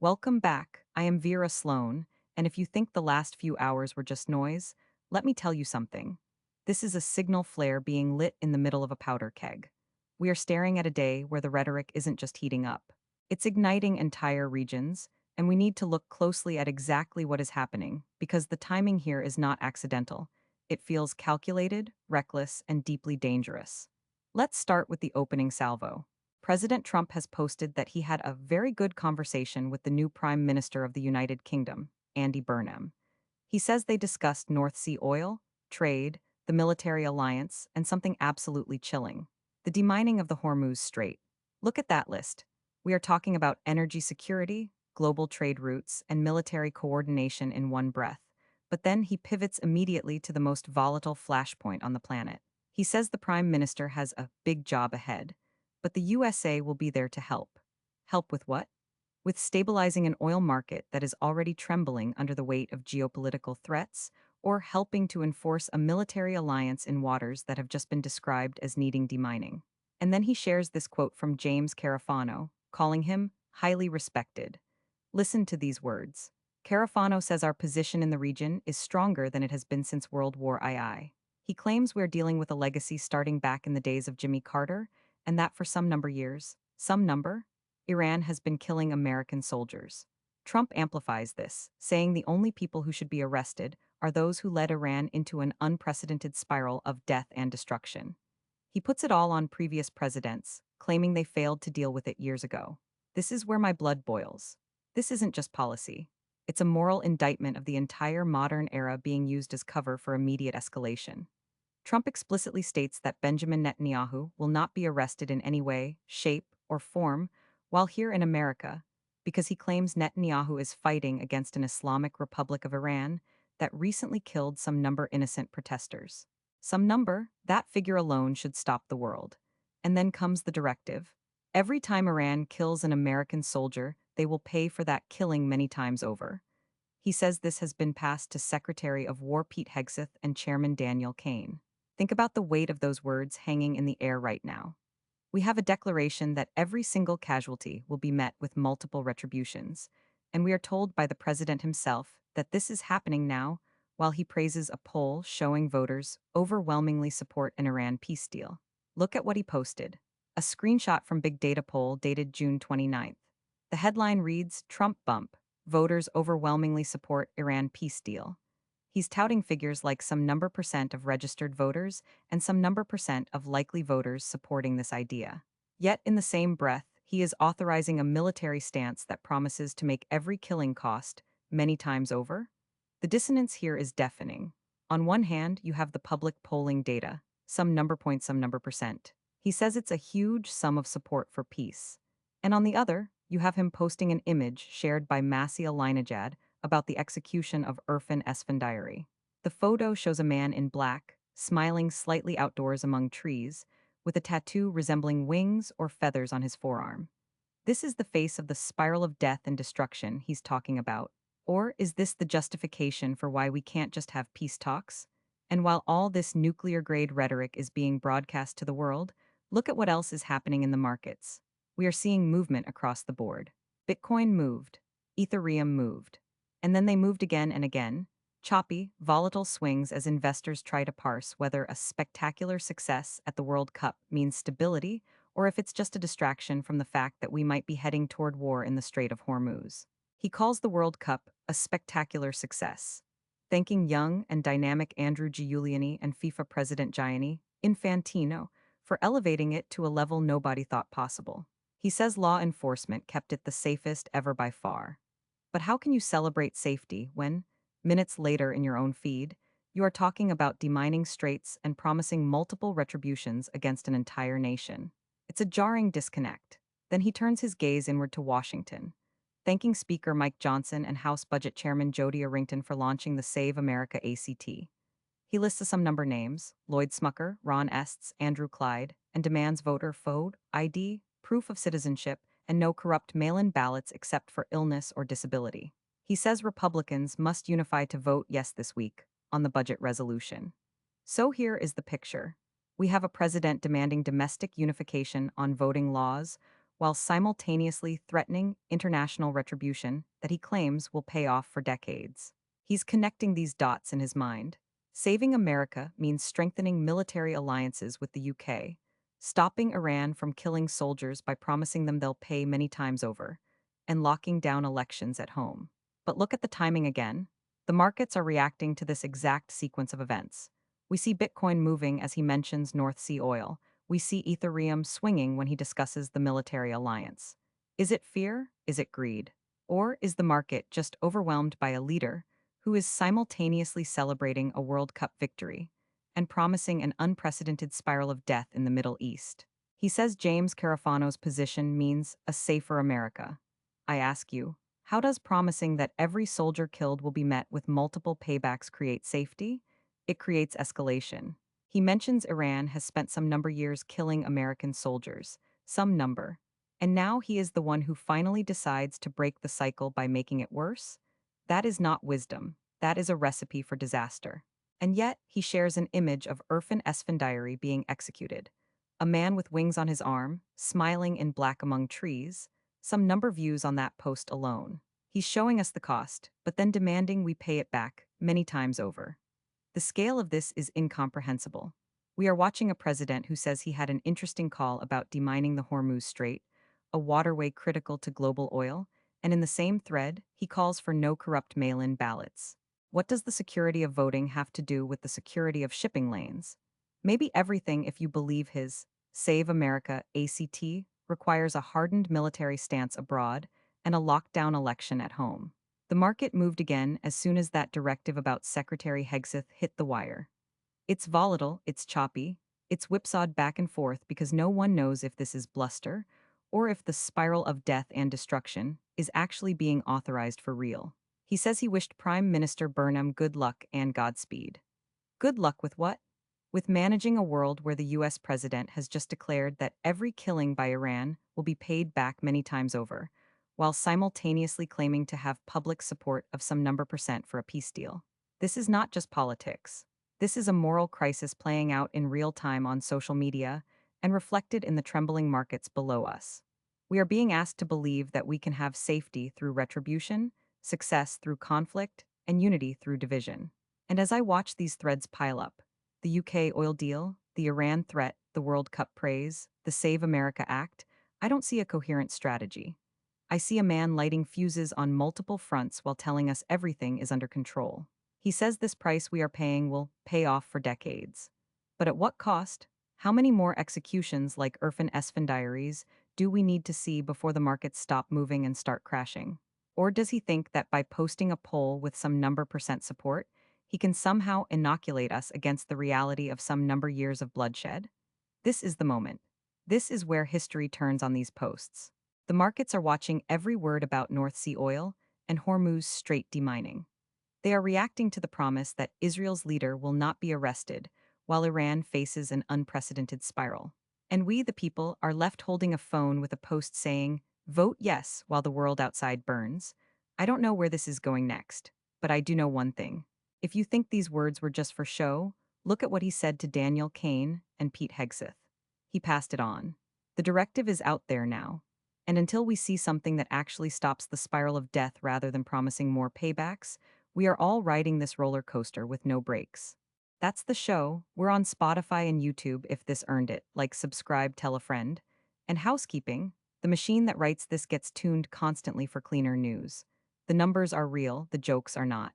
Welcome back. I am Vera Sloan, and if you think the last few hours were just noise, let me tell you something. This is a signal flare being lit in the middle of a powder keg. We are staring at a day where the rhetoric isn't just heating up. It's igniting entire regions, and we need to look closely at exactly what is happening, because the timing here is not accidental. It feels calculated, reckless, and deeply dangerous. Let's start with the opening salvo. President Trump has posted that he had a very good conversation with the new Prime Minister of the United Kingdom, Andy Burnham. He says they discussed North Sea oil, trade, the military alliance, and something absolutely chilling: the demining of the Hormuz Strait. Look at that list. We are talking about energy security, global trade routes, and military coordination in one breath. But then he pivots immediately to the most volatile flashpoint on the planet. He says the Prime Minister has a big job ahead, but the USA will be there to help. Help with what? With stabilizing an oil market that is already trembling under the weight of geopolitical threats, or helping to enforce a military alliance in waters that have just been described as needing demining. And then he shares this quote from James Carafano, calling him highly respected. Listen to these words. Carafano says our position in the region is stronger than it has been since World War II. He claims we're dealing with a legacy starting back in the days of Jimmy Carter, and that for some number years, some number, Iran has been killing American soldiers. Trump amplifies this, saying the only people who should be arrested are those who led Iran into an unprecedented spiral of death and destruction. He puts it all on previous presidents, claiming they failed to deal with it years ago. This is where my blood boils. This isn't just policy. It's a moral indictment of the entire modern era being used as cover for immediate escalation. Trump explicitly states that Benjamin Netanyahu will not be arrested in any way, shape, or form while here in America, because he claims Netanyahu is fighting against an Islamic Republic of Iran that recently killed some number innocent protesters. Some number, that figure alone should stop the world. And then comes the directive. Every time Iran kills an American soldier, they will pay for that killing many times over. He says this has been passed to Secretary of War Pete Hegseth and Chairman Daniel Kaine. Think about the weight of those words hanging in the air right now. We have a declaration that every single casualty will be met with multiple retributions, and we are told by the president himself that this is happening now while he praises a poll showing voters overwhelmingly support an Iran peace deal. Look at what he posted. A screenshot from Big Data poll dated June 29th. The headline reads, Trump bump. Voters overwhelmingly support Iran peace deal. He's touting figures like some number percent of registered voters and some number percent of likely voters supporting this idea. Yet, in the same breath, he is authorizing a military stance that promises to make every killing cost many times over. The dissonance here is deafening. On one hand, you have the public polling data, some number point, some number percent. He says it's a huge sum of support for peace. And on the other, you have him posting an image shared by Masih Alinejad about the execution of Irfan Esfandiyari. The photo shows a man in black, smiling slightly outdoors among trees, with a tattoo resembling wings or feathers on his forearm. This is the face of the spiral of death and destruction he's talking about. Or is this the justification for why we can't just have peace talks? And while all this nuclear-grade rhetoric is being broadcast to the world, look at what else is happening in the markets. We are seeing movement across the board. Bitcoin moved. Ethereum moved. And then they moved again and again. Choppy, volatile swings as investors try to parse whether a spectacular success at the World Cup means stability or if it's just a distraction from the fact that we might be heading toward war in the Strait of Hormuz. He calls the World Cup a spectacular success, thanking young and dynamic Andrew Giuliani and FIFA President Gianni Infantino for elevating it to a level nobody thought possible. He says law enforcement kept it the safest ever by far. But how can you celebrate safety when, minutes later in your own feed, you are talking about demining straits and promising multiple retributions against an entire nation? It's a jarring disconnect. Then he turns his gaze inward to Washington, thanking Speaker Mike Johnson and House Budget Chairman Jody Arrington for launching the Save America ACT. He lists some number names: Lloyd Smucker, Ron Estes, Andrew Clyde, and demands voter FOD, ID, proof of citizenship, and no corrupt mail-in ballots except for illness or disability. He says Republicans must unify to vote yes this week on the budget resolution. So here is the picture. We have a president demanding domestic unification on voting laws, while simultaneously threatening international retribution that he claims will pay off for decades. He's connecting these dots in his mind. Saving America means strengthening military alliances with the UK, stopping Iran from killing soldiers by promising them they'll pay many times over, and locking down elections at home. But look at the timing again. The markets are reacting to this exact sequence of events. We see Bitcoin moving as he mentions North Sea oil. We see Ethereum swinging when he discusses the military alliance. Is it fear? Is it greed? Or is the market just overwhelmed by a leader who is simultaneously celebrating a World Cup victory and promising an unprecedented spiral of death in the Middle East? He says James Carafano's position means a safer America. I ask you, how does promising that every soldier killed will be met with multiple paybacks create safety? It creates escalation. He mentions Iran has spent some number years killing American soldiers, some number. And now he is the one who finally decides to break the cycle by making it worse? That is not wisdom. That is a recipe for disaster. And yet, he shares an image of Irfan Esfandiyari being executed. A man with wings on his arm, smiling in black among trees, some number views on that post alone. He's showing us the cost, but then demanding we pay it back many times over. The scale of this is incomprehensible. We are watching a president who says he had an interesting call about demining the Hormuz Strait, a waterway critical to global oil, and in the same thread, he calls for no corrupt mail-in ballots. What does the security of voting have to do with the security of shipping lanes? Maybe everything if you believe his Save America ACT requires a hardened military stance abroad and a lockdown election at home. The market moved again as soon as that directive about Secretary Hegseth hit the wire. It's volatile, it's choppy, it's whipsawed back and forth because no one knows if this is bluster or if the spiral of death and destruction is actually being authorized for real. He says he wished Prime Minister Burnham good luck and Godspeed. Good luck with what? With managing a world where the US president has just declared that every killing by Iran will be paid back many times over, while simultaneously claiming to have public support of some number percent for a peace deal. This is not just politics. This is a moral crisis playing out in real time on social media and reflected in the trembling markets below us. We are being asked to believe that we can have safety through retribution, success through conflict, and unity through division. And as I watch these threads pile up, the UK oil deal, the Iran threat, the World Cup praise, the Save America Act, I don't see a coherent strategy. I see a man lighting fuses on multiple fronts while telling us everything is under control. He says this price we are paying will pay off for decades. But at what cost? How many more executions like Irfan Esfandiyari's do we need to see before the markets stop moving and start crashing? Or does he think that by posting a poll with some number percent support, he can somehow inoculate us against the reality of some number years of bloodshed? This is the moment. This is where history turns on these posts. The markets are watching every word about North Sea oil and Hormuz Strait demining. They are reacting to the promise that Israel's leader will not be arrested while Iran faces an unprecedented spiral. And we, the people, are left holding a phone with a post saying, "Vote yes while the world outside burns." I don't know where this is going next, but I do know one thing. If you think these words were just for show, look at what he said to Daniel Kane and Pete Hegseth. He passed it on. The directive is out there now. And until we see something that actually stops the spiral of death rather than promising more paybacks, we are all riding this roller coaster with no brakes. That's the show. We're on Spotify and YouTube if this earned it, like subscribe, tell a friend. And housekeeping, the machine that writes this gets tuned constantly for cleaner news. The numbers are real, the jokes are not.